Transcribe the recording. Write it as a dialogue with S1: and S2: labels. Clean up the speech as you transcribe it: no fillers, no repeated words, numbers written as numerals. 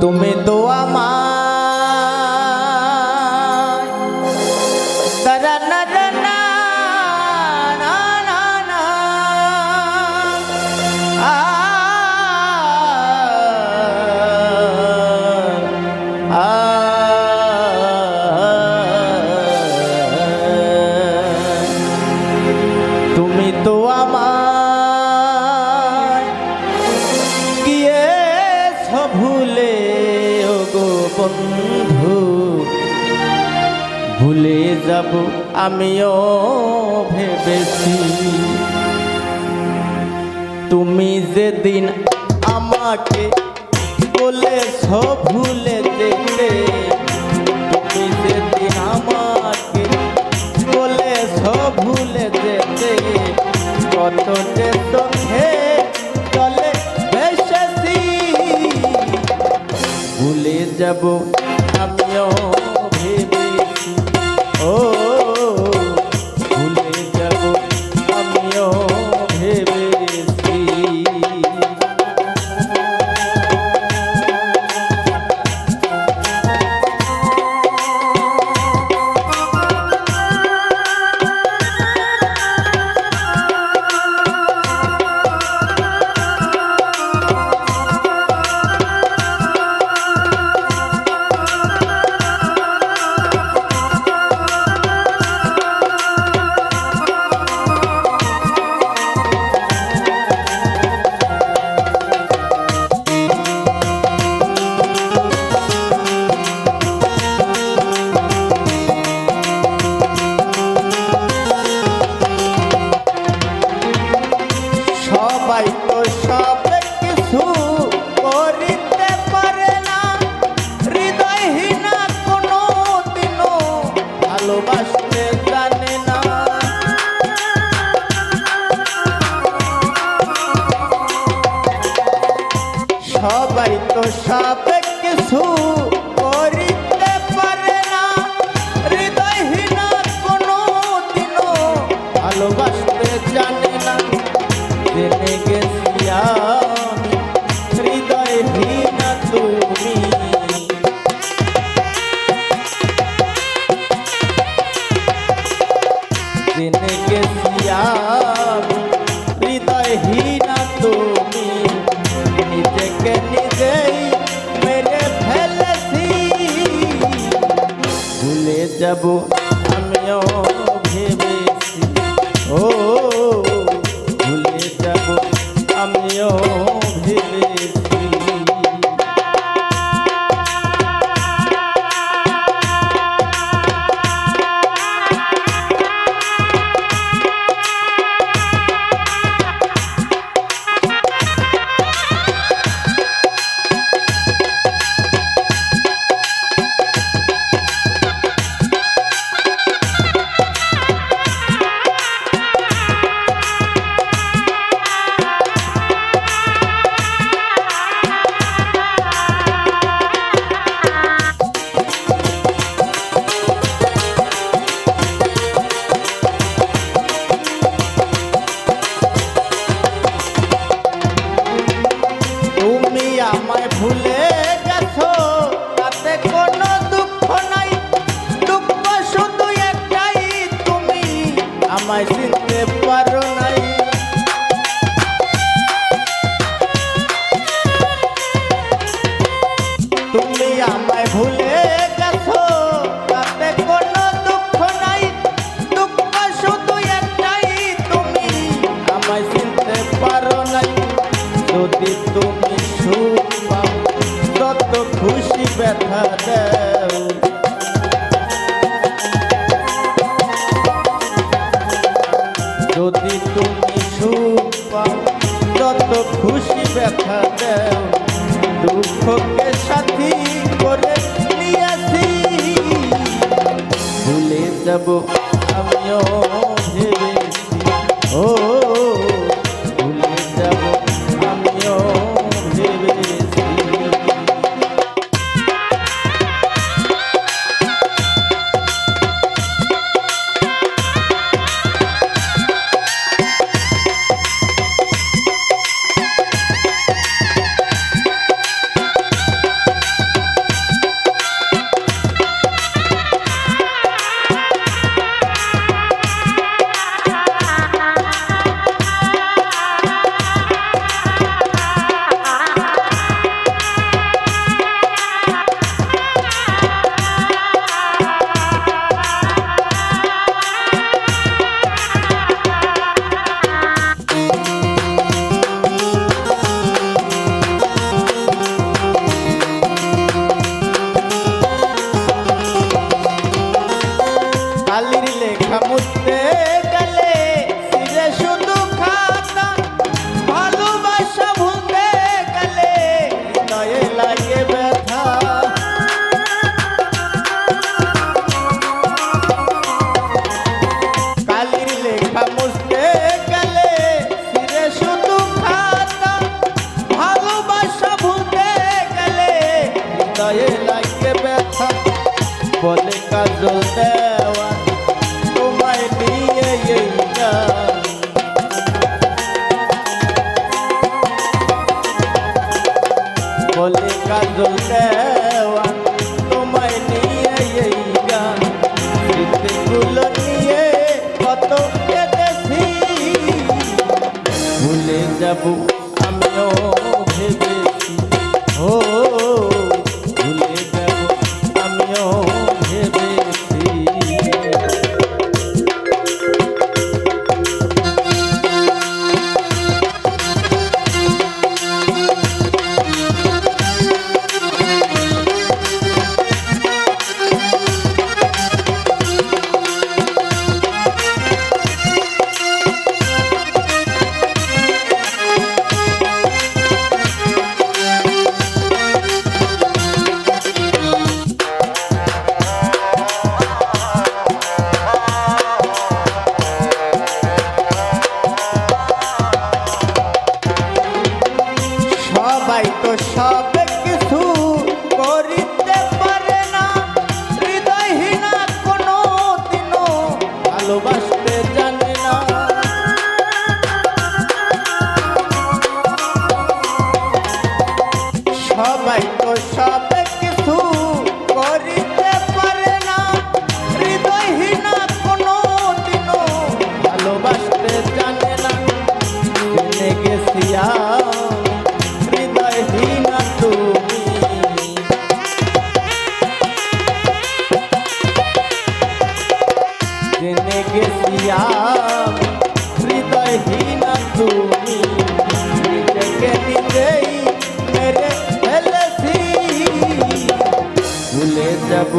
S1: তুমি তো আমার তারা না না না না না না তুমি তো আমার গিয়েছ ভুলে ও গো বন্ধু, ভুলে যাব আমিও ভেবেছি। তুমি যেদিন আমাকে বলেছ ভুলে যেতে, তুমি যেদিন আমাকে বলেছ ভুলে যেতে, কত যে চোখে চলে ভেসেছি, ভুলে যাব আমিও ভেবেছি। ও ভুলে যাব আমিও ভেবেছি। সবাই তো সব কিছু করিতে পারে না, হৃদয়হীনা কোনো দিনও ভালোবাসতে জানে না। সবাই তো সব কিছু করিতে পারে না, হৃদয়হীনা কোনো দিনও ভালোবাসতে জানে না। জেনে গেছি আমি হৃদয়হীনা তুমি, জেনে গেছি আমি হৃদয়হীনা তুমি, নিজেকে নিজেই মেরে ফেলেছি, ভুলে যাব আমিও ভেবেছি। ও ভুলে যাব আমিও ভেবেছি। আমায় ভুলে গেছো তাতে কোনো দুঃখ নাই, দুঃখ শুধু একটাই তুমি আমায় চিনতে পারো নাই। তুমি আমায় ভুলে গেছো তাতে কোনো দুঃখ নাই, দুঃখ শুধু একটাই তুমি আমায় চিনতে পারো নাই। যদি তুমি সুখ পাও যত খুশি ব্যথা দাও, যদি তুমি সুখ পাও যত খুশি ব্যথা দাও, দুঃখকে সাথী করে নিয়েছি, ভুলে যাব আমিও ভেবেছি। ও ভুলে যাব আমিও ভেবেছি। বলে কাজল দেওয়ান তোমায় নিয়ে এই গান বলে কাজল দেওয়ান তোমায় নিয়ে এই গান স্মৃতিগুলো নিয়ে কত কেঁদেছি ভুলে যাব আমিও ভেবেছি ও ভুলে যাব আমিও ভেবেছি সবাই তো সব কিছু করিতে পারে না হৃদয়হীনা কোনো দিনও ভালোবাসতে জানে না সবাই তো সব কিছু করিতে পারে না হৃদয়হীনা কোনো দিনও ভালোবাসতে জানে না জেনে গেছি হৃদয়হীনা তুমি জেনে গেছি হৃদয়হীনা তুমি নিজেকে নিজেই মেরে ফেলেছি ভুলে যাব